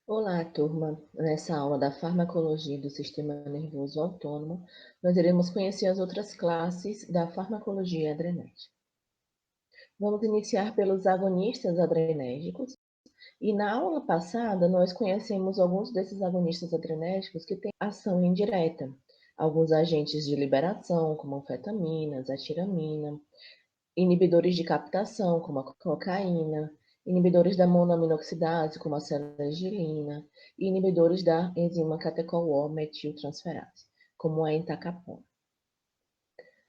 Olá, turma! Nessa aula da farmacologia do sistema nervoso autônomo, nós iremos conhecer as outras classes da farmacologia adrenérgica. Vamos iniciar pelos agonistas adrenérgicos, e na aula passada nós conhecemos alguns desses agonistas adrenérgicos que têm ação indireta, alguns agentes de liberação, como anfetaminas, a tiramina, inibidores de captação, como a cocaína, inibidores da monoaminoxidase, como a seragilina, e inibidores da enzima catecol-O-metiltransferase, como a entacapona.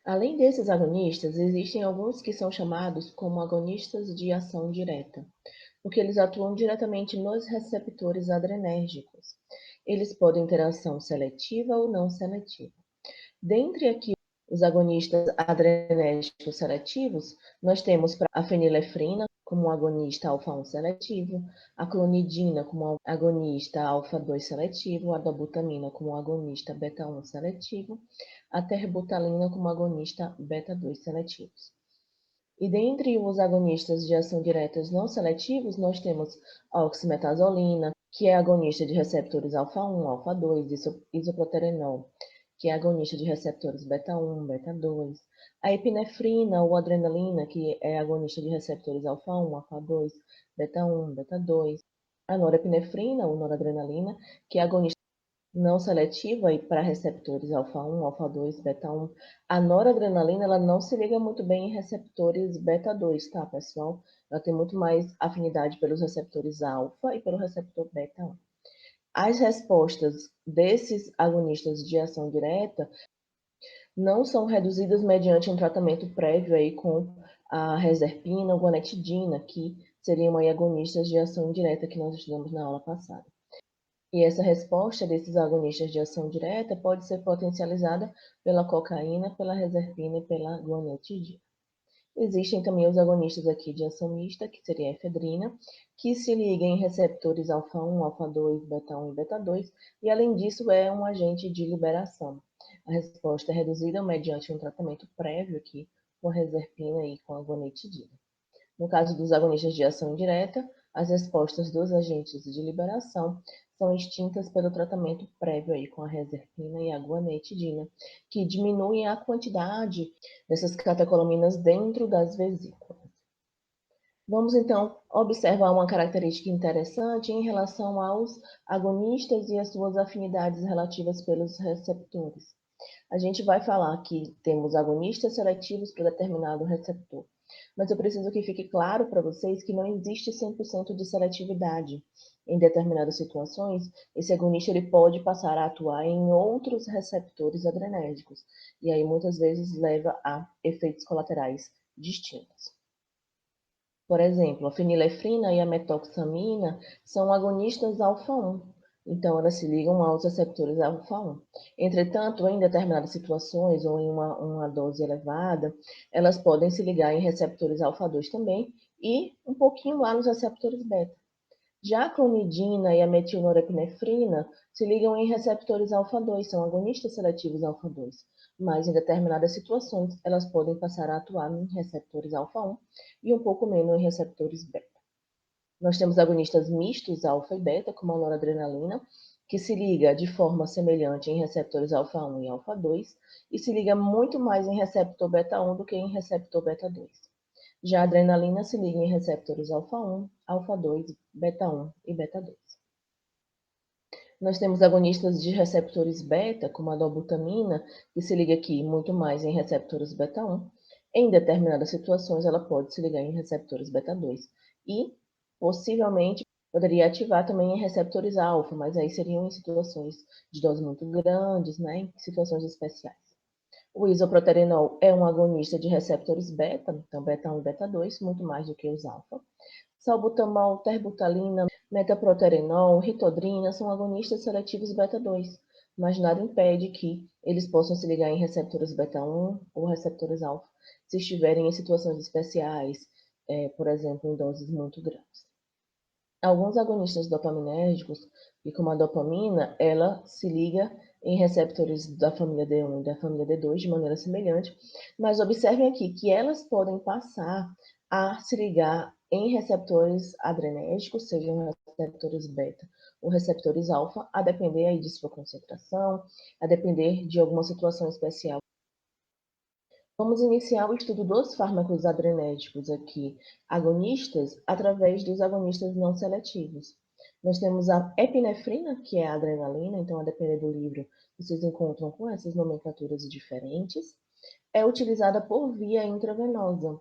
Além desses agonistas, existem alguns que são chamados como agonistas de ação direta, porque eles atuam diretamente nos receptores adrenérgicos. Eles podem ter ação seletiva ou não seletiva. Dentre aqui os agonistas adrenérgicos seletivos, nós temos a fenilefrina como um agonista alfa-1 seletivo, a clonidina como um agonista alfa-2 seletivo, a dobutamina como um agonista beta-1 seletivo, a terbutalina como agonista beta-2 seletivos. E dentre os agonistas de ação diretas não seletivos, nós temos a oximetazolina, que é agonista de receptores alfa-1, alfa-2, isoproterenol, que é agonista de receptores beta-1, beta-2, a epinefrina ou adrenalina, que é agonista de receptores alfa-1, alfa-2, beta-1, beta-2, a norepinefrina ou noradrenalina, que é agonista não seletiva e para receptores alfa-1, alfa-2, beta-1. A noradrenalina, ela não se liga muito bem em receptores beta-2, tá, pessoal? Ela tem muito mais afinidade pelos receptores alfa e pelo receptor beta-1. As respostas desses agonistas de ação direta não são reduzidas mediante um tratamento prévio aí com a reserpina ou guanetidina, que seriam aí agonistas de ação indireta que nós estudamos na aula passada. E essa resposta desses agonistas de ação direta pode ser potencializada pela cocaína, pela reserpina e pela guanetidina. Existem também os agonistas aqui de ação mista, que seria a efedrina, que se liga em receptores alfa-1, alfa-2, beta-1 e beta-2, e além disso é um agente de liberação. A resposta é reduzida mediante um tratamento prévio aqui com a reserpina e com a guanetidina. No caso dos agonistas de ação indireta, as respostas dos agentes de liberação são extintas pelo tratamento prévio aí com a reserpina e a guanetidina, que diminuem a quantidade dessas catecolaminas dentro das vesículas. Vamos então observar uma característica interessante em relação aos agonistas e as suas afinidades relativas pelos receptores. A gente vai falar que temos agonistas seletivos para determinado receptor, mas eu preciso que fique claro para vocês que não existe 100% de seletividade. Em determinadas situações, esse agonista ele pode passar a atuar em outros receptores adrenérgicos, e aí muitas vezes leva a efeitos colaterais distintos. Por exemplo, a fenilefrina e a metoxamina são agonistas alfa-1, então elas se ligam aos receptores alfa-1. Entretanto, em determinadas situações ou em uma dose elevada, elas podem se ligar em receptores alfa-2 também e um pouquinho lá nos receptores beta. Já a clonidina e a metilnorepinefrina se ligam em receptores alfa-2, são agonistas seletivos alfa-2, mas em determinadas situações elas podem passar a atuar em receptores alfa-1 e um pouco menos em receptores beta. Nós temos agonistas mistos alfa e beta, como a noradrenalina, que se liga de forma semelhante em receptores alfa-1 e alfa-2 e se liga muito mais em receptor beta-1 do que em receptor beta-2. Já a adrenalina se liga em receptores alfa-1, alfa-2, beta-1 e beta-2. Nós temos agonistas de receptores beta, como a dobutamina, que se liga aqui muito mais em receptores beta-1. Em determinadas situações, ela pode se ligar em receptores beta-2 e, possivelmente, poderia ativar também em receptores alfa, mas aí seriam em situações de doses muito grandes, né, em situações especiais. O isoproterenol é um agonista de receptores beta, então beta-1 e beta-2, muito mais do que os alfa. Salbutamol, terbutalina, metaproterenol, ritodrina são agonistas seletivos beta-2, mas nada impede que eles possam se ligar em receptores beta-1 ou receptores alfa, se estiverem em situações especiais, por exemplo, em doses muito grandes. Alguns agonistas dopaminérgicos, e como a dopamina, ela se liga em receptores da família D1 e da família D2 de maneira semelhante, mas observem aqui que elas podem passar a se ligar em receptores adrenérgicos, sejam receptores beta ou receptores alfa, a depender aí de sua concentração, a depender de alguma situação especial. Vamos iniciar o estudo dos fármacos adrenérgicos aqui, agonistas, através dos agonistas não seletivos. Nós temos a epinefrina, que é a adrenalina, então, a depender do livro, vocês encontram com essas nomenclaturas diferentes. É utilizada por via intravenosa.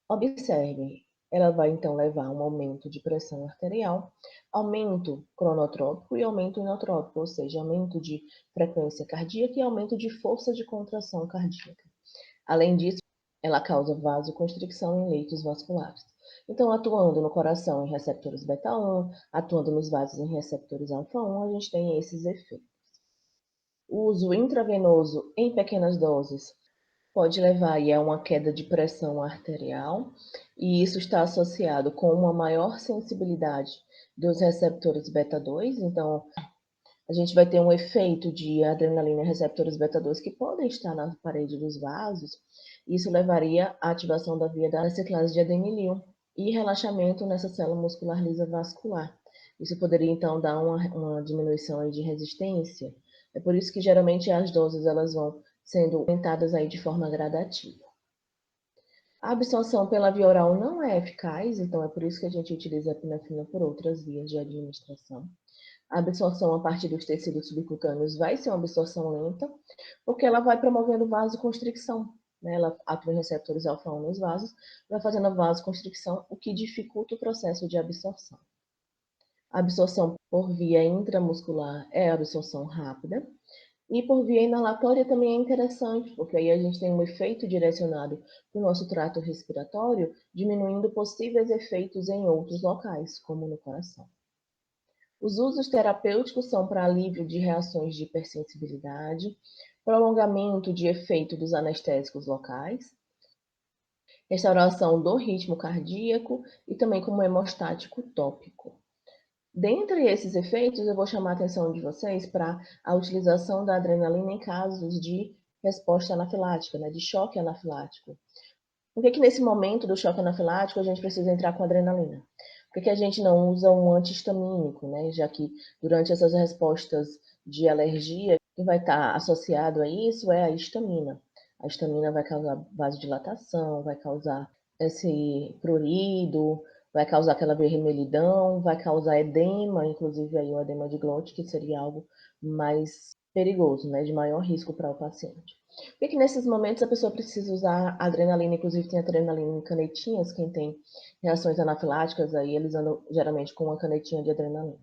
Observe, ela vai então levar a um aumento de pressão arterial, aumento cronotrópico e aumento inotrópico, ou seja, aumento de frequência cardíaca e aumento de força de contração cardíaca. Além disso, ela causa vasoconstricção em leitos vasculares. Então, atuando no coração em receptores beta-1, atuando nos vasos em receptores alfa-1, a gente tem esses efeitos. O uso intravenoso em pequenas doses pode levar aí a uma queda de pressão arterial, e isso está associado com uma maior sensibilidade dos receptores beta-2, então a gente vai ter um efeito de adrenalina e receptores beta-2 que podem estar na parede dos vasos. Isso levaria à ativação da via da reciclase de adenilil e relaxamento nessa célula muscular lisa vascular. Isso poderia, então, dar uma diminuição aí de resistência. É por isso que, geralmente, as doses elas vão sendo aumentadas aí de forma gradativa. A absorção pela via oral não é eficaz, então é por isso que a gente utiliza a epinefrina por outras vias de administração. A absorção a partir dos tecidos subcutâneos vai ser uma absorção lenta, porque ela vai promovendo vasoconstricção, né? Ela atua em receptores alfa-1 nos vasos, vai fazendo a vasoconstricção, o que dificulta o processo de absorção. A absorção por via intramuscular é a absorção rápida, e por via inalatória também é interessante, porque aí a gente tem um efeito direcionado para o nosso trato respiratório, diminuindo possíveis efeitos em outros locais, como no coração. Os usos terapêuticos são para alívio de reações de hipersensibilidade, prolongamento de efeito dos anestésicos locais, restauração do ritmo cardíaco e também como hemostático tópico. Dentre esses efeitos, eu vou chamar a atenção de vocês para a utilização da adrenalina em casos de resposta anafilática, né, de choque anafilático. Por que nesse momento do choque anafilático a gente precisa entrar com adrenalina? Por que a gente não usa um antihistamínico, né? Já que durante essas respostas de alergia, o que vai estar associado a isso é a histamina. A histamina vai causar vasodilatação, vai causar esse prurido, vai causar aquela vermelhidão, vai causar edema, inclusive aí o edema de glote, que seria algo mais perigoso, né? De maior risco para o paciente. Por que nesses momentos a pessoa precisa usar adrenalina? Inclusive tem adrenalina em canetinhas, quem tem reações anafiláticas, aí eles andam geralmente com uma canetinha de adrenalina.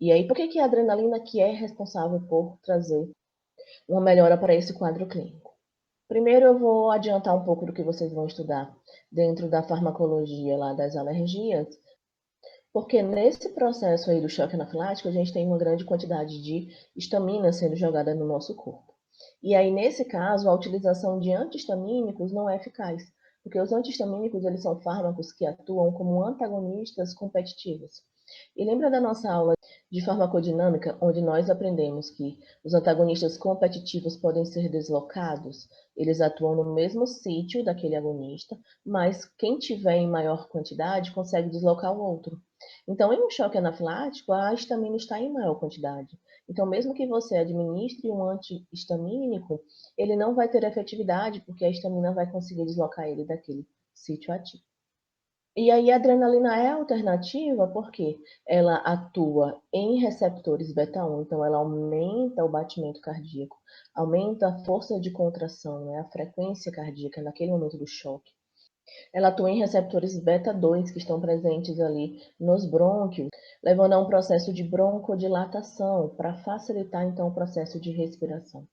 E aí, por que a adrenalina que é responsável por trazer uma melhora para esse quadro clínico? Primeiro eu vou adiantar um pouco do que vocês vão estudar dentro da farmacologia lá das alergias, porque nesse processo aí do choque anafilático, a gente tem uma grande quantidade de histamina sendo jogada no nosso corpo. E aí, nesse caso, a utilização de antihistamínicos não é eficaz, porque os antihistamínicos, eles são fármacos que atuam como antagonistas competitivos. E lembra da nossa aula de farmacodinâmica, onde nós aprendemos que os antagonistas competitivos podem ser deslocados? Eles atuam no mesmo sítio daquele agonista, mas quem tiver em maior quantidade consegue deslocar o outro. Então, em um choque anafilático, a histamina está em maior quantidade. Então, mesmo que você administre um antihistamínico, ele não vai ter efetividade, porque a histamina vai conseguir deslocar ele daquele sítio ativo. E aí a adrenalina é alternativa porque ela atua em receptores beta-1, então ela aumenta o batimento cardíaco, aumenta a força de contração, né, a frequência cardíaca naquele momento do choque. Ela atua em receptores beta-2 que estão presentes ali nos brônquios, levando a um processo de broncodilatação para facilitar então o processo de respiração.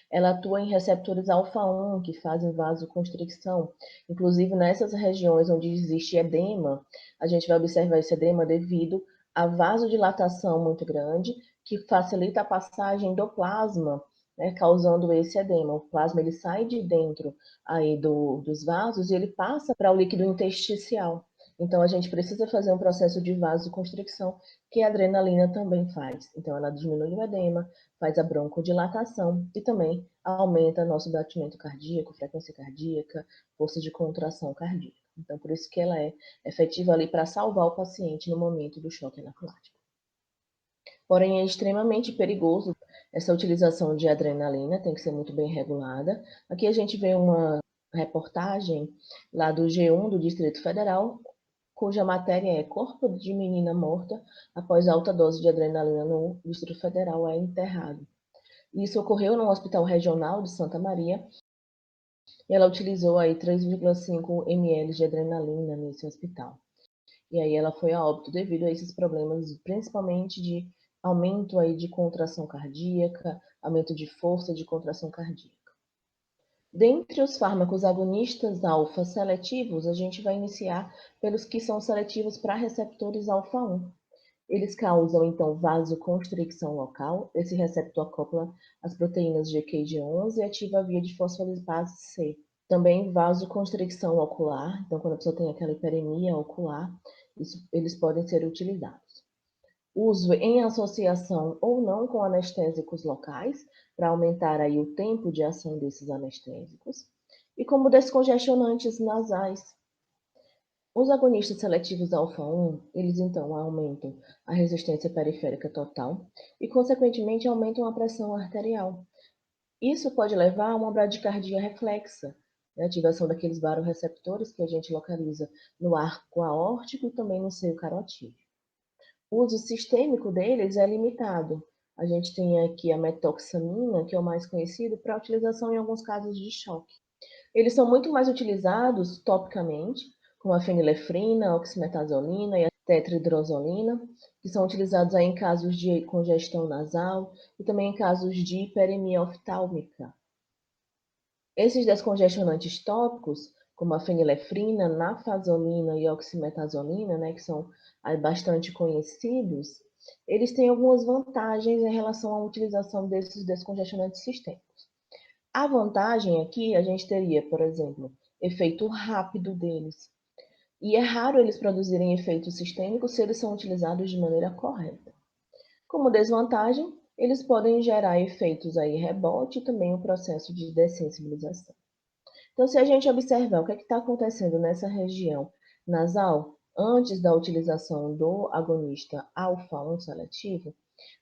Ela atua em receptores alfa-1 que fazem vasoconstricção, inclusive nessas regiões onde existe edema, a gente vai observar esse edema devido à vasodilatação muito grande, que facilita a passagem do plasma, né, causando esse edema. O plasma ele sai de dentro aí dos vasos e ele passa para o líquido intersticial. Então a gente precisa fazer um processo de vasoconstricção que a adrenalina também faz. Então ela diminui o edema, faz a broncodilatação e também aumenta nosso batimento cardíaco, frequência cardíaca, força de contração cardíaca. Então, por isso que ela é efetiva ali para salvar o paciente no momento do choque anafilático. Porém, é extremamente perigoso essa utilização de adrenalina, tem que ser muito bem regulada. Aqui a gente vê uma reportagem lá do G1 do Distrito Federal, cuja matéria é Corpo de menina morta após alta dose de adrenalina no Distrito Federal é enterrado. Isso ocorreu no Hospital Regional de Santa Maria, e ela utilizou aí 3,5 ml de adrenalina nesse hospital. E aí ela foi a óbito devido a esses problemas, principalmente de aumento aí de contração cardíaca, aumento de força de contração cardíaca. Dentre os fármacos agonistas alfa seletivos, a gente vai iniciar pelos que são seletivos para receptores alfa-1. Eles causam, então, vasoconstricção local. Esse receptor acopla as proteínas GQ11 e ativa a via de fosfolipase C. Também vasoconstricção ocular, então quando a pessoa tem aquela hiperemia ocular, eles podem ser utilizados. Uso em associação ou não com anestésicos locais, para aumentar aí o tempo de ação desses anestésicos, e como descongestionantes nasais. Os agonistas seletivos alfa-1, eles então aumentam a resistência periférica total e, consequentemente, aumentam a pressão arterial. Isso pode levar a uma bradicardia reflexa, né, ativação daqueles baroreceptores que a gente localiza no arco aórtico e também no seio carotídeo. O uso sistêmico deles é limitado. A gente tem aqui a metoxamina, que é o mais conhecido, para utilização em alguns casos de choque. Eles são muito mais utilizados topicamente, como a fenilefrina, a oximetazolina e a tetridrozolina, que são utilizados aí em casos de congestão nasal e também em casos de hiperemia oftálmica. Esses descongestionantes tópicos, como a fenilefrina, nafazolina e oximetazolina, né, que são bastante conhecidos, eles têm algumas vantagens em relação à utilização desses descongestionantes sistêmicos. A vantagem aqui, a gente teria, por exemplo, efeito rápido deles. E é raro eles produzirem efeitos sistêmicos se eles são utilizados de maneira correta. Como desvantagem, eles podem gerar efeitos aí rebote e também o processo de dessensibilização. Então, se a gente observar o que está acontecendo nessa região nasal antes da utilização do agonista alfa-1 seletivo,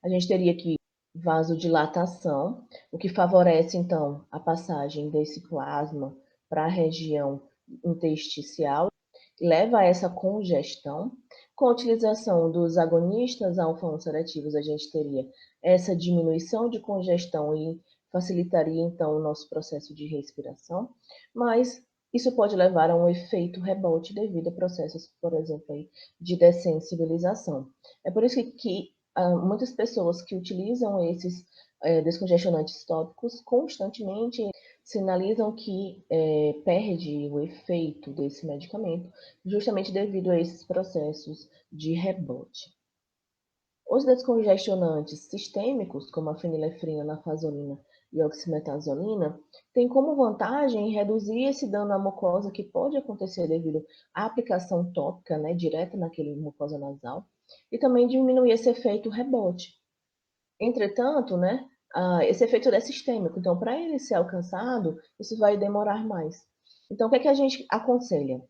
a gente teria aqui vasodilatação, o que favorece, então, a passagem desse plasma para a região intersticial, leva a essa congestão. Com a utilização dos agonistas alfa-1 seletivos, a gente teria essa diminuição de congestão e facilitaria, então, o nosso processo de respiração, mas isso pode levar a um efeito rebote devido a processos, por exemplo, aí, de dessensibilização. É por isso que muitas pessoas que utilizam esses descongestionantes tópicos constantemente sinalizam que perde o efeito desse medicamento, justamente devido a esses processos de rebote. Os descongestionantes sistêmicos, como a fenilefrina, nafazolina e a oximetazolina, têm como vantagem reduzir esse dano à mucosa que pode acontecer devido à aplicação tópica, né, direta naquele mucosa nasal, e também diminuir esse efeito rebote. Entretanto, né, esse efeito é sistêmico, então para ele ser alcançado, isso vai demorar mais. Então, o que é que a gente aconselha?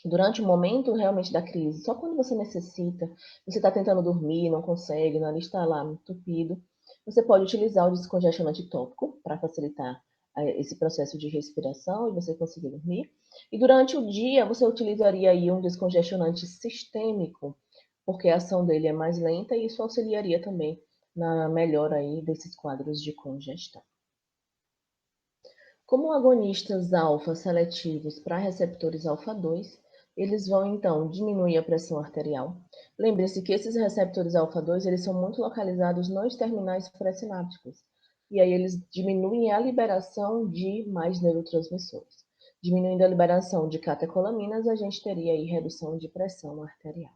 Durante o momento realmente da crise, só quando você necessita, você está tentando dormir, não consegue, o nariz está lá entupido, você pode utilizar o descongestionante tópico para facilitar esse processo de respiração e você conseguir dormir. E durante o dia, você utilizaria aí um descongestionante sistêmico, porque a ação dele é mais lenta e isso auxiliaria também na melhora aí desses quadros de congestão. Como agonistas alfa seletivos para receptores alfa-2, eles vão então diminuir a pressão arterial. Lembre-se que esses receptores alfa-2 eles são muito localizados nos terminais pré-sinápticos, e aí eles diminuem a liberação de mais neurotransmissores. Diminuindo a liberação de catecolaminas, a gente teria aí redução de pressão arterial.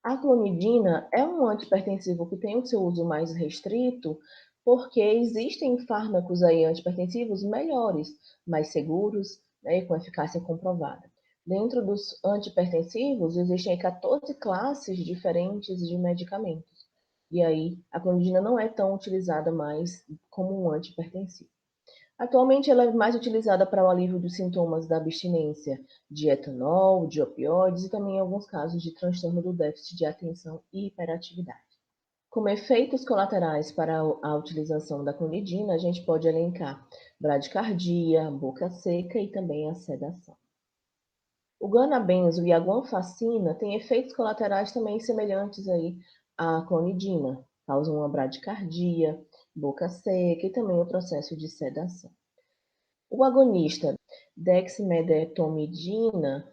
A clonidina é um antihipertensivo que tem o seu uso mais restrito, porque existem fármacos aí antihipertensivos melhores, mais seguros, né, e com eficácia comprovada. Dentro dos antihipertensivos, existem aí 14 classes diferentes de medicamentos. E aí, a clonidina não é tão utilizada mais como um antihipertensivo. Atualmente, ela é mais utilizada para o alívio dos sintomas da abstinência de etanol, de opioides e também em alguns casos de transtorno do déficit de atenção e hiperatividade. Como efeitos colaterais para a utilização da clonidina, a gente pode elencar bradicardia, boca seca e também a sedação. O ganabenzo e a guanfacina têm efeitos colaterais também semelhantes aí à clonidina, causam uma bradicardia, boca seca e também o processo de sedação. O agonista dexmedetomidina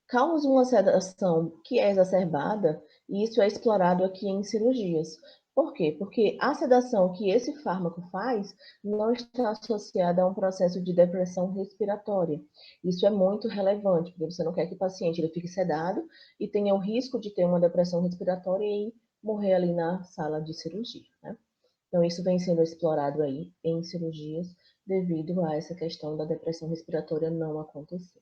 causa uma sedação que é exacerbada e isso é explorado aqui em cirurgias. Por quê? Porque a sedação que esse fármaco faz não está associada a um processo de depressão respiratória. Isso é muito relevante, porque você não quer que o paciente ele fique sedado e tenha o risco de ter uma depressão respiratória e morrer ali na sala de cirurgia, né? Então, isso vem sendo explorado aí em cirurgias devido a essa questão da depressão respiratória não acontecer.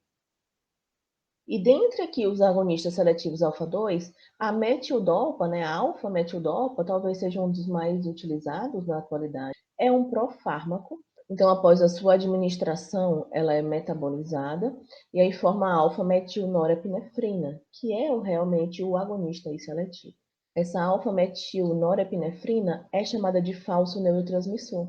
E dentre aqui os agonistas seletivos alfa-2, a metildopa, né, a alfa-metildopa, talvez seja um dos mais utilizados na atualidade. É um profármaco, então após a sua administração, ela é metabolizada e aí forma a alfa-metilnorepinefrina, que é realmente o agonista seletivo. Essa alfa-metilnorepinefrina é chamada de falso neurotransmissor,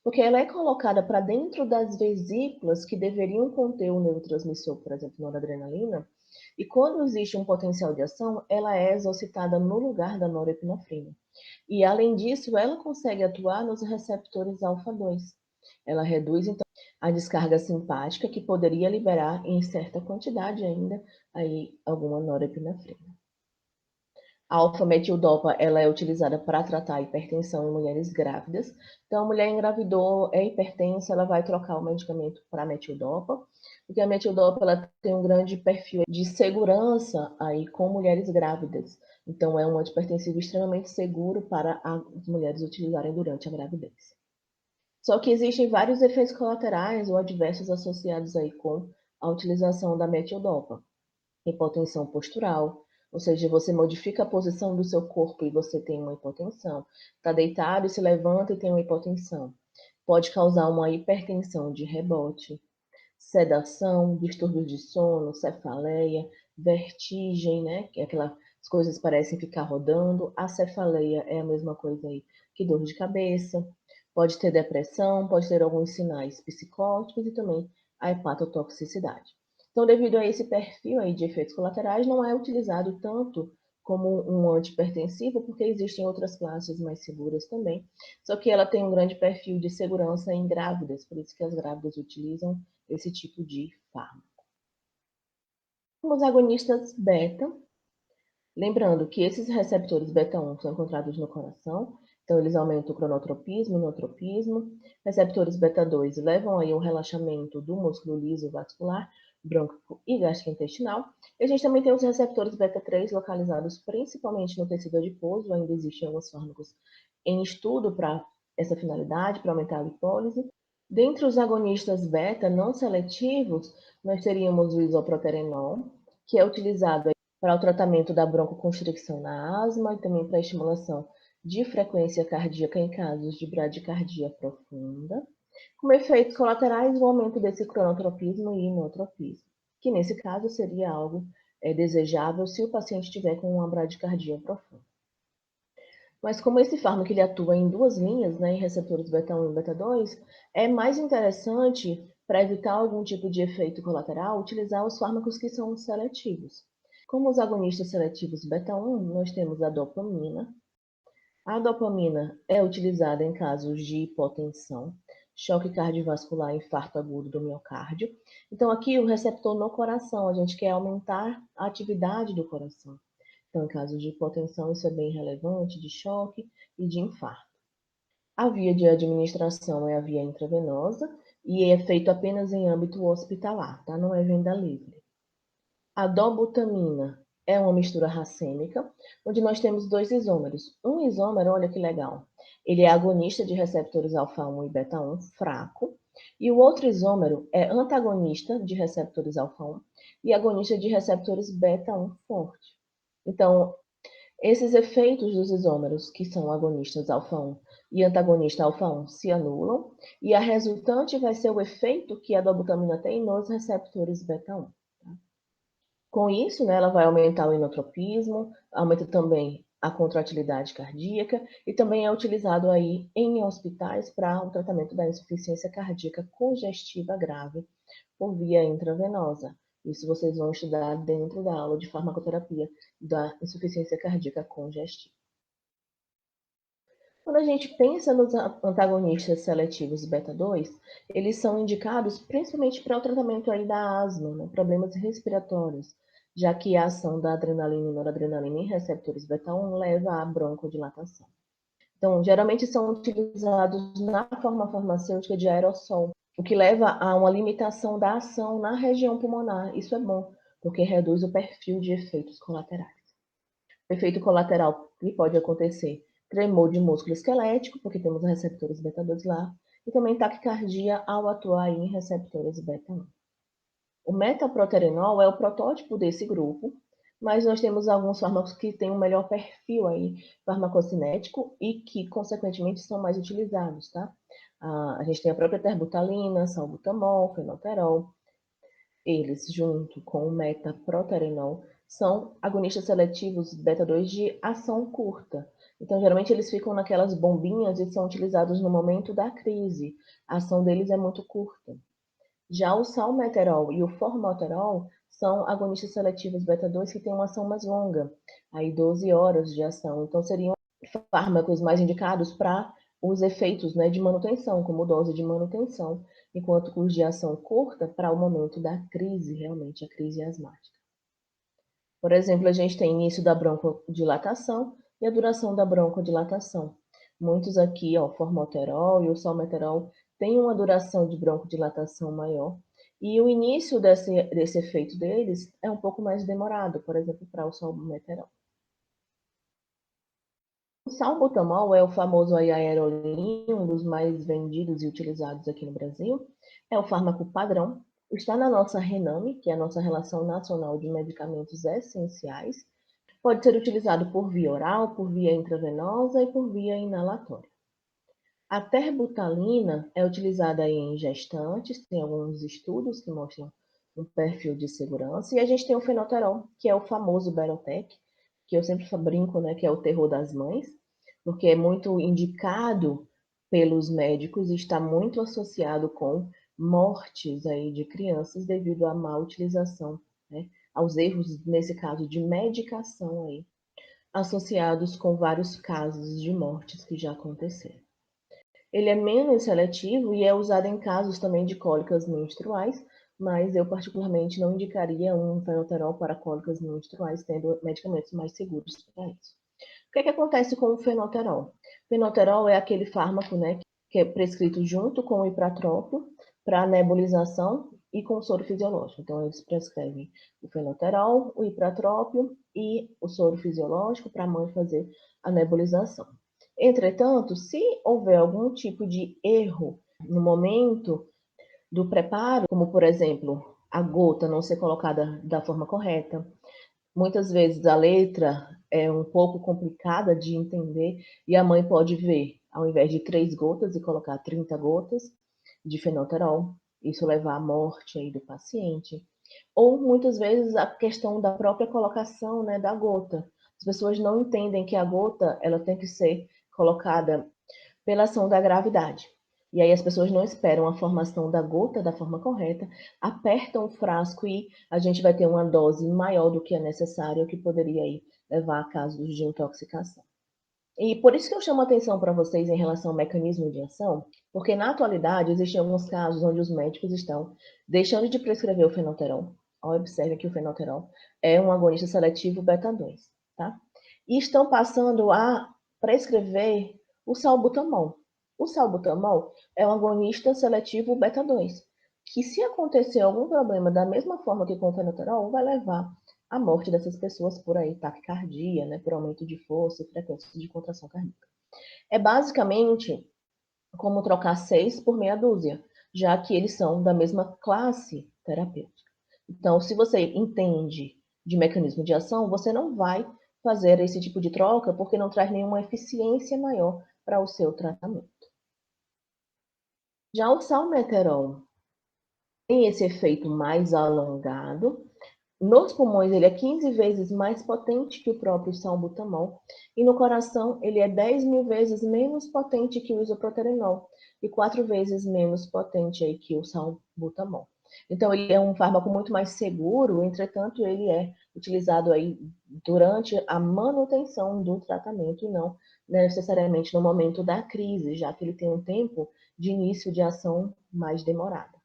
porque ela é colocada para dentro das vesículas que deveriam conter o neurotransmissor, por exemplo, noradrenalina, e quando existe um potencial de ação, ela é exocitada no lugar da norepinefrina. E, além disso, ela consegue atuar nos receptores alfa-2. Ela reduz, então, a descarga simpática, que poderia liberar, em certa quantidade ainda, aí, alguma norepinefrina. A alfa-metildopa ela é utilizada para tratar a hipertensão em mulheres grávidas. Então, a mulher engravidou, é hipertensa, ela vai trocar o medicamento para a metildopa, porque a metildopa ela tem um grande perfil de segurança aí com mulheres grávidas. Então, é um antihipertensivo extremamente seguro para as mulheres utilizarem durante a gravidez. Só que existem vários efeitos colaterais ou adversos associados aí com a utilização da metildopa. Hipotensão postural, ou seja, você modifica a posição do seu corpo e você tem uma hipotensão. Está deitado e se levanta e tem uma hipotensão. Pode causar uma hipertensão de rebote, sedação, distúrbios de sono, cefaleia, vertigem, né? Que é aquelas coisas parecem ficar rodando. A cefaleia é a mesma coisa aí que dor de cabeça. Pode ter depressão, pode ter alguns sinais psicóticos e também a hepatotoxicidade. Então, devido a esse perfil aí de efeitos colaterais, não é utilizado tanto como um antihipertensivo, porque existem outras classes mais seguras também. Só que ela tem um grande perfil de segurança em grávidas, por isso que as grávidas utilizam esse tipo de fármaco. Os agonistas beta, lembrando que esses receptores beta-1 são encontrados no coração, então eles aumentam o cronotropismo e nootropismo. Receptores beta-2 levam aí o relaxamento do músculo liso vascular, brônquico e gastrointestinal. E a gente também tem os receptores beta-3 localizados principalmente no tecido adiposo, ainda existem alguns fármacos em estudo para essa finalidade, para aumentar a lipólise. Dentre os agonistas beta não seletivos, nós teríamos o isoproterenol, que é utilizado para o tratamento da broncoconstricção na asma e também para a estimulação de frequência cardíaca em casos de bradicardia profunda. Como efeitos colaterais, o aumento desse cronotropismo e inotropismo, que nesse caso seria algo desejável se o paciente tiver com uma bradicardia profunda. Mas como esse fármaco ele atua em duas linhas, né, em receptores beta-1 e beta-2, é mais interessante, para evitar algum tipo de efeito colateral, utilizar os fármacos que são seletivos. Como os agonistas seletivos beta-1, nós temos a dopamina. A dopamina é utilizada em casos de hipotensão, choque cardiovascular e infarto agudo do miocárdio. Então, aqui o receptor no coração, a gente quer aumentar a atividade do coração. Então, em casos de hipotensão, isso é bem relevante, de choque e de infarto. A via de administração é a via intravenosa e é feito apenas em âmbito hospitalar, tá? Não é venda livre. A dobutamina é uma mistura racêmica, onde nós temos dois isômeros. Um isômero, olha que legal, ele é agonista de receptores alfa-1 e beta-1 fraco, e o outro isômero é antagonista de receptores alfa-1 e agonista de receptores beta-1 forte. Então, Esses efeitos dos isômeros, que são agonistas alfa-1 e antagonista alfa-1, se anulam, e a resultante vai ser o efeito que a dobutamina tem nos receptores beta-1. Com isso, né, ela vai aumentar o inotropismo, aumenta também a contratilidade cardíaca e também é utilizado aí em hospitais para o tratamento da insuficiência cardíaca congestiva grave por via intravenosa. Isso vocês vão estudar dentro da aula de farmacoterapia da insuficiência cardíaca congestiva. Quando a gente pensa nos antagonistas seletivos beta-2, eles são indicados principalmente para o tratamento aí da asma, né, problemas respiratórios, já que a ação da adrenalina e noradrenalina em receptores beta-1 leva à broncodilatação. Então, geralmente são utilizados na forma farmacêutica de aerossol, o que leva a uma limitação da ação na região pulmonar. Isso é bom, porque reduz o perfil de efeitos colaterais. O efeito colateral que pode acontecer, tremor de músculo esquelético, porque temos receptores beta-2 lá, e também taquicardia ao atuar em receptores beta-1. O metaproterenol é o protótipo desse grupo, mas nós temos alguns fármacos que têm um melhor perfil aí farmacocinético e que, consequentemente, são mais utilizados, tá? A gente tem a própria terbutalina, salbutamol, fenoterol. Eles, junto com o metaproterenol, são agonistas seletivos beta-2 de ação curta. Então, geralmente, eles ficam naquelas bombinhas e são utilizados no momento da crise. A ação deles é muito curta. Já o salmeterol e o formoterol são agonistas seletivos beta-2 que têm uma ação mais longa, aí 12 horas de ação. Então, seriam fármacos mais indicados para os efeitos, né, de manutenção, como dose de manutenção, enquanto curso de ação curta para o momento da crise, realmente, a crise asmática. Por exemplo, a gente tem início da broncodilatação e a duração da broncodilatação. Muitos aqui, ó, o formoterol e o salmeterol têm uma duração de broncodilatação maior, e o início desse efeito deles é um pouco mais demorado, por exemplo, para o salmeterol. O salbutamol é o famoso aerolim, um dos mais vendidos e utilizados aqui no Brasil. É o fármaco padrão. Está na nossa RENAME, que é a nossa Relação Nacional de Medicamentos Essenciais. Pode ser utilizado por via oral, por via intravenosa e por via inalatória. A terbutalina é utilizada em gestantes, tem alguns estudos que mostram um perfil de segurança. E a gente tem o fenoterol, que é o famoso Berotec, que eu sempre brinco, né, que é o terror das mães, porque é muito indicado pelos médicos e está muito associado com mortes aí de crianças devido à má utilização, né, aos erros, nesse caso, de medicação aí, associados com vários casos de mortes que já aconteceram. Ele é menos seletivo e é usado em casos também de cólicas menstruais, mas eu particularmente não indicaria um fenoterol para cólicas menstruais, tendo medicamentos mais seguros para isso. O que acontece com o fenoterol? O fenoterol é aquele fármaco, né, que é prescrito junto com o ipratrópio para nebulização e com soro fisiológico. Então, eles prescrevem o fenoterol, o ipratrópio e o soro fisiológico para a mãe fazer a nebulização. Entretanto, se houver algum tipo de erro no momento do preparo, como por exemplo, a gota não ser colocada da forma correta, muitas vezes a letra é um pouco complicada de entender e a mãe pode ver, ao invés de 3 gotas, e colocar 30 gotas de fenoterol, isso levar à morte aí do paciente. Ou muitas vezes a questão da própria colocação, né, da gota. As pessoas não entendem que a gota ela tem que ser colocada pela ação da gravidade. E aí as pessoas não esperam a formação da gota da forma correta, apertam o frasco e a gente vai ter uma dose maior do que é necessário, que poderia aí levar a casos de intoxicação. E por isso que eu chamo a atenção para vocês em relação ao mecanismo de ação, porque na atualidade existem alguns casos onde os médicos estão deixando de prescrever o fenoterol. Observe que o fenoterol é um agonista seletivo beta-2, tá? E estão passando a prescrever o salbutamol. O salbutamol é um agonista seletivo beta-2, que se acontecer algum problema da mesma forma que com o fenoterol, vai levar à morte dessas pessoas por aí, taquicardia, né, por aumento de força e frequência de contração cardíaca. É basicamente como trocar 6 por meia dúzia, já que eles são da mesma classe terapêutica. Então, se você entende de mecanismo de ação, você não vai fazer esse tipo de troca, porque não traz nenhuma eficiência maior para o seu tratamento. Já o salmeterol tem esse efeito mais alongado. Nos pulmões, ele é 15 vezes mais potente que o próprio salbutamol, e no coração, ele é 10.000 vezes menos potente que o isoproterenol, e 4 vezes menos potente aí que o salbutamol. Então, ele é um fármaco muito mais seguro, entretanto, ele é utilizado aí durante a manutenção do tratamento e não necessariamente no momento da crise, já que ele tem um tempo de início de ação mais demorado.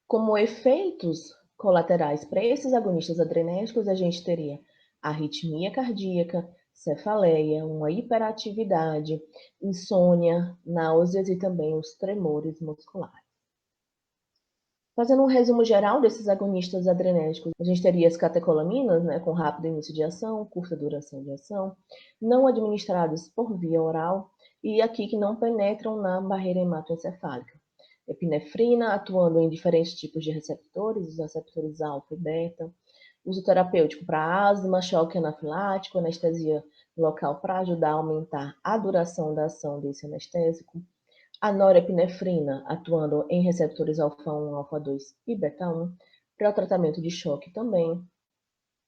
Como efeitos colaterais para esses agonistas adrenérgicos, a gente teria arritmia cardíaca, cefaleia, uma hiperatividade, insônia, náuseas e também os tremores musculares. Fazendo um resumo geral desses agonistas adrenérgicos, a gente teria as catecolaminas, né, com rápido início de ação, curta duração de ação, não administrados por via oral e aqui que não penetram na barreira hematoencefálica. Epinefrina, atuando em diferentes tipos de receptores, os receptores alfa e beta. Uso terapêutico para asma, choque anafilático, anestesia local para ajudar a aumentar a duração da ação desse anestésico. A norepinefrina, atuando em receptores alfa-1, alfa-2 e beta-1, para o tratamento de choque também.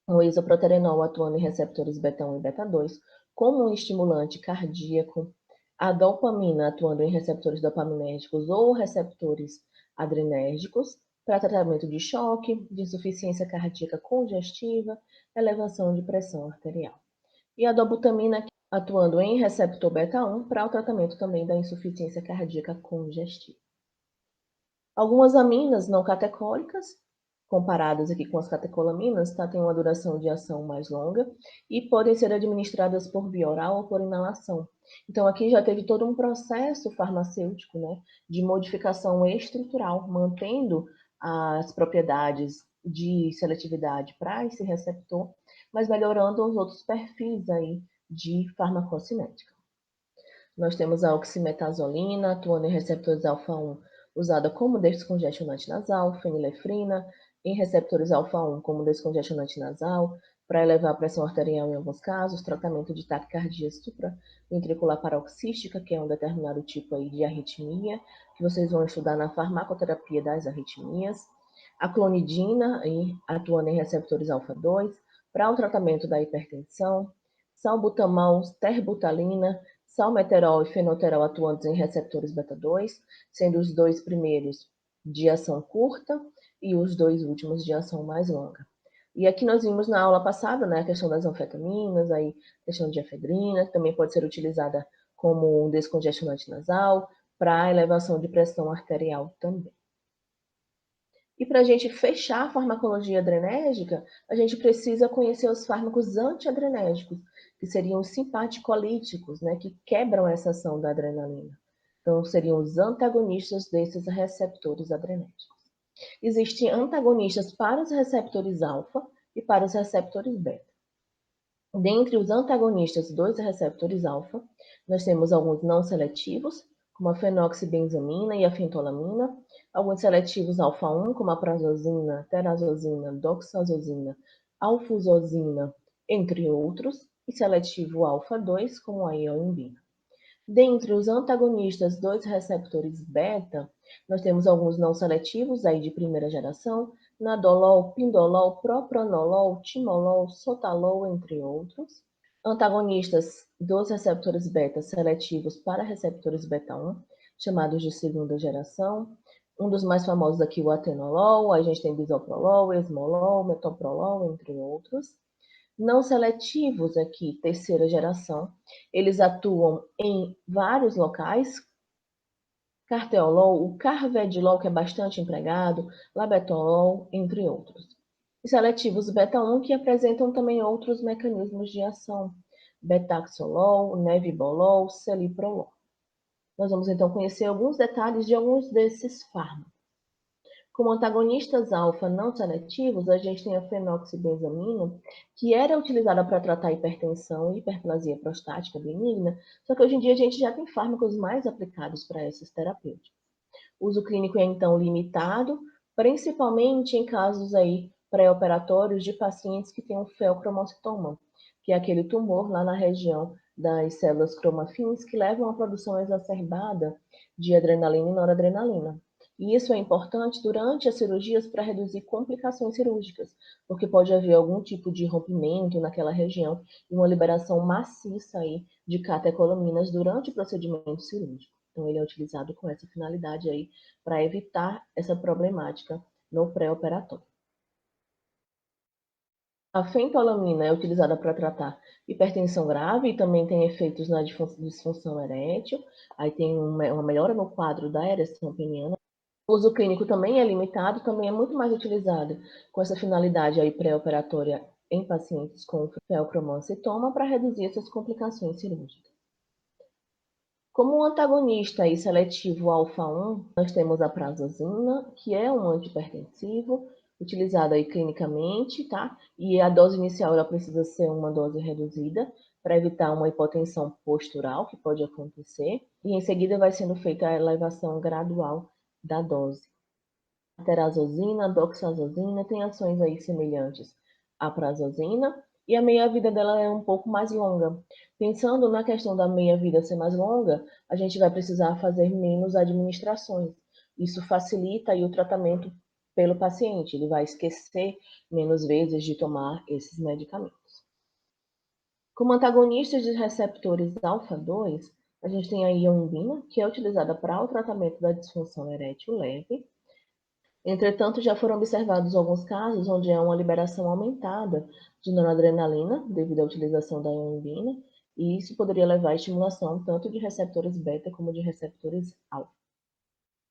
O isoproterenol, atuando em receptores beta-1 e beta-2, como um estimulante cardíaco. A dopamina, atuando em receptores dopaminérgicos ou receptores adrenérgicos, para tratamento de choque, de insuficiência cardíaca congestiva, elevação de pressão arterial. E a dobutamina, atuando em receptor beta-1, para o tratamento também da insuficiência cardíaca congestiva. Algumas aminas não catecólicas, comparadas aqui com as catecolaminas, têm uma duração de ação mais longa e podem ser administradas por via oral ou por inalação. Então, aqui já teve todo um processo farmacêutico, né, de modificação estrutural, mantendo as propriedades de seletividade para esse receptor, mas melhorando os outros perfis aí de farmacocinética. Nós temos a oximetazolina, atuando em receptores alfa-1, usada como descongestionante nasal, fenilefrina, em receptores alfa-1 como descongestionante nasal, para elevar a pressão arterial em alguns casos, tratamento de taquicardia supraventricular paroxística, que é um determinado tipo aí de arritmia, que vocês vão estudar na farmacoterapia das arritmias. A clonidina, atuando em receptores alfa-2, para o tratamento da hipertensão. Salbutamol, terbutalina, salmeterol e fenoterol atuantes em receptores beta-2, sendo os dois primeiros de ação curta e os dois últimos de ação mais longa. E aqui nós vimos na aula passada, né, a questão das anfetaminas, aí a questão de efedrina, que também pode ser utilizada como um descongestionante nasal, para elevação de pressão arterial também. E para a gente fechar a farmacologia adrenérgica, a gente precisa conhecer os fármacos antiadrenérgicos, que seriam os simpaticolíticos, né, que quebram essa ação da adrenalina. Então, seriam os antagonistas desses receptores adrenérgicos. Existem antagonistas para os receptores alfa e para os receptores beta. Dentre os antagonistas dos receptores alfa, nós temos alguns não seletivos, como a fenoxibenzamina e a fentolamina, alguns seletivos alfa-1, como a prazosina, terazosina, doxazosina, alfuzosina, entre outros, e seletivo alfa-2, como a ioimbina. Dentre os antagonistas dos receptores beta, nós temos alguns não seletivos aí de primeira geração, nadolol, pindolol, propranolol, timolol, sotalol, entre outros. Antagonistas dos receptores beta seletivos para receptores beta-1, chamados de segunda geração. Um dos mais famosos aqui, o atenolol, a gente tem bisoprolol, esmolol, metoprolol, entre outros. Não seletivos aqui, terceira geração, eles atuam em vários locais, carteolol, o carvedilol, que é bastante empregado, labetalol, entre outros. E seletivos beta-1, que apresentam também outros mecanismos de ação, betaxolol, nebivolol, celiprolol. Nós vamos então conhecer alguns detalhes de alguns desses fármacos. Como antagonistas alfa não seletivos, a gente tem a fenoxibenzamina, que era utilizada para tratar hipertensão e hiperplasia prostática benigna, só que hoje em dia a gente já tem fármacos mais aplicados para essas terapêuticas. O uso clínico é então limitado, principalmente em casos aí pré-operatórios de pacientes que têm um feocromocitoma, que é aquele tumor lá na região das células cromafins que levam à produção exacerbada de adrenalina e noradrenalina. E isso é importante durante as cirurgias para reduzir complicações cirúrgicas, porque pode haver algum tipo de rompimento naquela região e uma liberação maciça aí de catecolaminas durante o procedimento cirúrgico. Então, ele é utilizado com essa finalidade aí para evitar essa problemática no pré-operatório. A fentolamina é utilizada para tratar hipertensão grave e também tem efeitos na disfunção erétil. Aí tem uma melhora no quadro da ereção peniana. O uso clínico também é limitado, também é muito mais utilizado com essa finalidade aí pré-operatória em pacientes com feocromocitoma para reduzir essas complicações cirúrgicas. Como um antagonista e seletivo alfa-1, nós temos a prazosina, que é um antihipertensivo, utilizado aí clinicamente, tá? E a dose inicial ela precisa ser uma dose reduzida para evitar uma hipotensão postural que pode acontecer, e em seguida vai sendo feita a elevação gradual da dose. A terazosina, a doxazosina têm ações aí semelhantes à prazosina, e a meia-vida dela é um pouco mais longa. Pensando na questão da meia-vida ser mais longa, a gente vai precisar fazer menos administrações. Isso facilita aí o tratamento pelo paciente, ele vai esquecer menos vezes de tomar esses medicamentos. Como antagonistas de receptores alfa-2, a gente tem a ioimbina, que é utilizada para o tratamento da disfunção erétil leve. Entretanto, já foram observados alguns casos onde há uma liberação aumentada de noradrenalina devido à utilização da ioimbina, e isso poderia levar à estimulação tanto de receptores beta como de receptores alfa.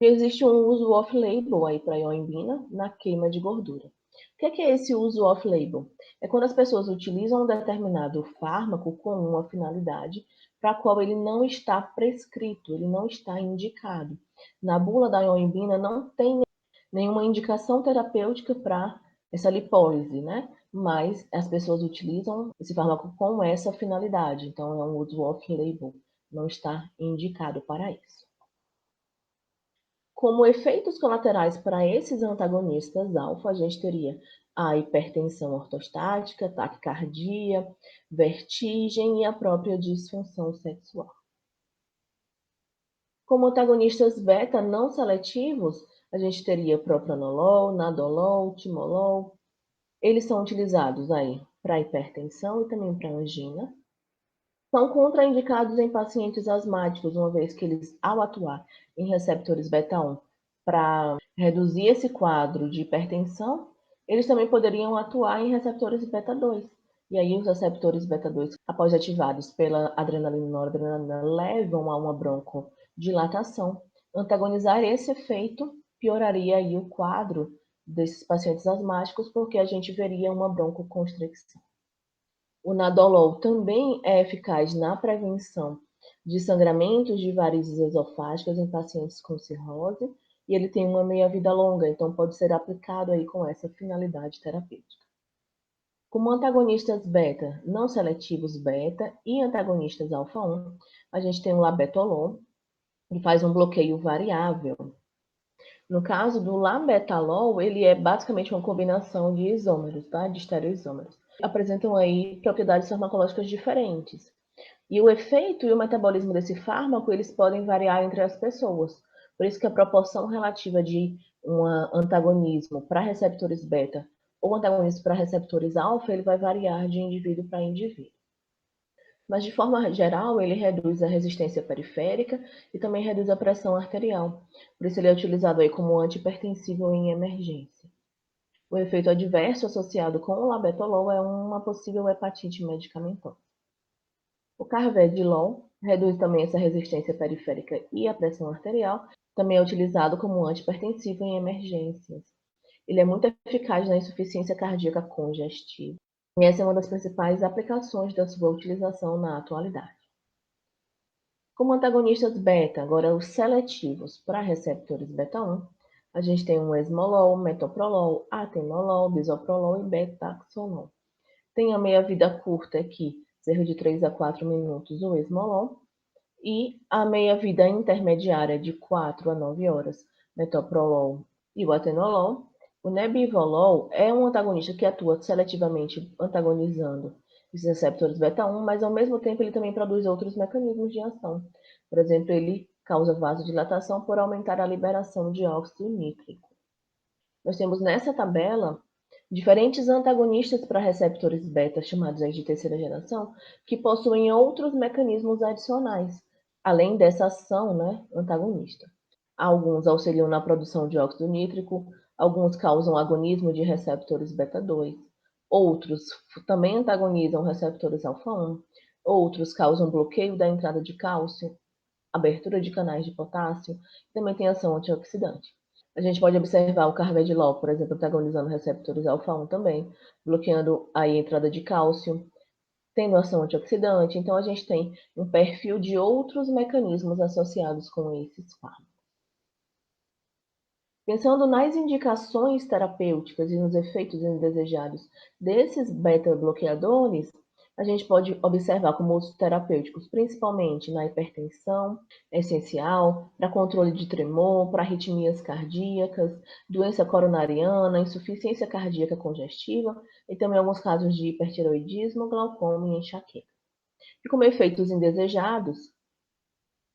E existe um uso off-label aí para a ioimbina na queima de gordura. O que é esse uso off-label? É quando as pessoas utilizam um determinado fármaco com uma finalidade para a qual ele não está prescrito, ele não está indicado. Na bula da ioimbina não tem nenhuma indicação terapêutica para essa lipólise, né? Mas as pessoas utilizam esse fármaco com essa finalidade, então é um uso off-label, não está indicado para isso. Como efeitos colaterais para esses antagonistas alfa, a gente teria a hipertensão ortostática, taquicardia, vertigem e a própria disfunção sexual. Como antagonistas beta não seletivos, a gente teria propranolol, nadolol, timolol. Eles são utilizados aí para hipertensão e também para angina. São contraindicados em pacientes asmáticos, uma vez que eles, ao atuar em receptores beta-1 para reduzir esse quadro de hipertensão, eles também poderiam atuar em receptores beta-2. E aí os receptores beta-2, após ativados pela adrenalina e noradrenalina, levam a uma broncodilatação. Antagonizar esse efeito pioraria aí o quadro desses pacientes asmáticos, porque a gente veria uma broncoconstricção. O nadolol também é eficaz na prevenção de sangramentos de varizes esofágicas em pacientes com cirrose, e ele tem uma meia-vida longa, então pode ser aplicado aí com essa finalidade terapêutica. Como antagonistas beta não seletivos beta e antagonistas alfa-1, a gente tem o labetalol, que faz um bloqueio variável. No caso do labetalol, ele é basicamente uma combinação de isômeros, tá? De estereoisômeros. Apresentam aí propriedades farmacológicas diferentes. E o efeito e o metabolismo desse fármaco, eles podem variar entre as pessoas. Por isso que a proporção relativa de um antagonismo para receptores beta ou antagonismo para receptores alfa, ele vai variar de indivíduo para indivíduo. Mas, de forma geral, ele reduz a resistência periférica e também reduz a pressão arterial. Por isso, ele é utilizado aí como antihipertensivo em emergência. O efeito adverso associado com o labetalol é uma possível hepatite medicamentosa. O carvedilol reduz também essa resistência periférica e a pressão arterial. Também é utilizado como antihipertensivo em emergências. Ele é muito eficaz na insuficiência cardíaca congestiva. E essa é uma das principais aplicações da sua utilização na atualidade. Como antagonistas beta, agora os seletivos para receptores beta-1, a gente tem o esmolol, metoprolol, atenolol, bisoprolol e betaxolol. Tem a meia-vida curta aqui, cerca de 3 a 4 minutos, o esmolol, e a meia-vida intermediária de 4 a 9 horas, metoprolol e o atenolol. O nebivolol é um antagonista que atua seletivamente antagonizando os receptores beta-1, mas ao mesmo tempo ele também produz outros mecanismos de ação. Por exemplo, ele causa vasodilatação por aumentar a liberação de óxido nítrico. Nós temos nessa tabela diferentes antagonistas para receptores beta, chamados aí de terceira geração, que possuem outros mecanismos adicionais, além dessa ação, antagonista. Alguns auxiliam na produção de óxido nítrico, alguns causam agonismo de receptores beta-2, outros também antagonizam receptores alfa-1, outros causam bloqueio da entrada de cálcio, abertura de canais de potássio, e também tem ação antioxidante. A gente pode observar o carvedilol, por exemplo, antagonizando receptores alfa-1 também, bloqueando a entrada de cálcio, tendo ação antioxidante. Então, a gente tem um perfil de outros mecanismos associados com esses fármacos. Pensando nas indicações terapêuticas e nos efeitos indesejados desses beta-bloqueadores, a gente pode observar como usos terapêuticos, principalmente na hipertensão, é essencial, para controle de tremor, para arritmias cardíacas, doença coronariana, insuficiência cardíaca congestiva e também alguns casos de hipertiroidismo, glaucoma e enxaqueca. E como efeitos indesejados,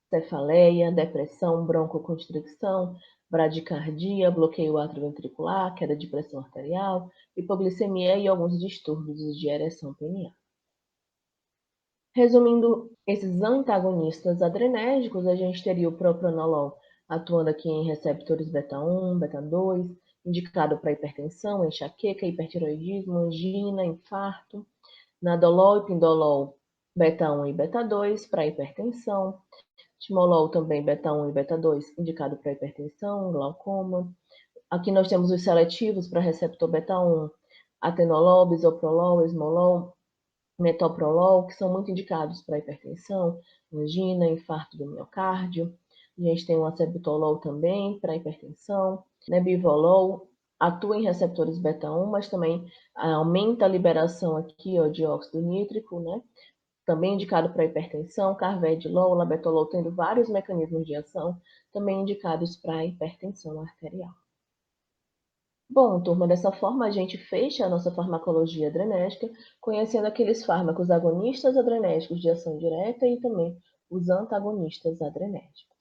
cefaleia, depressão, broncoconstricção, bradicardia, bloqueio atrioventricular, queda de pressão arterial, hipoglicemia e alguns distúrbios de ereção peniana. Resumindo esses antagonistas adrenérgicos, a gente teria o propranolol atuando aqui em receptores beta-1, beta-2, indicado para hipertensão, enxaqueca, hipertiroidismo, angina, infarto. Nadolol e pindolol, beta-1 e beta-2 para hipertensão. Timolol também beta-1 e beta-2, indicado para hipertensão, glaucoma. Aqui nós temos os seletivos para receptor beta-1, atenolol, bisoprolol, esmolol, metoprolol, que são muito indicados para hipertensão, angina, infarto do miocárdio. A gente tem o acebutolol também para hipertensão, nebivolol atua em receptores beta-1, mas também aumenta a liberação aqui de óxido nítrico, também indicado para hipertensão, carvedilol, labetalol, tendo vários mecanismos de ação, também indicados para hipertensão arterial. Bom, turma, dessa forma a gente fecha a nossa farmacologia adrenérgica, conhecendo aqueles fármacos agonistas adrenérgicos de ação direta e também os antagonistas adrenérgicos.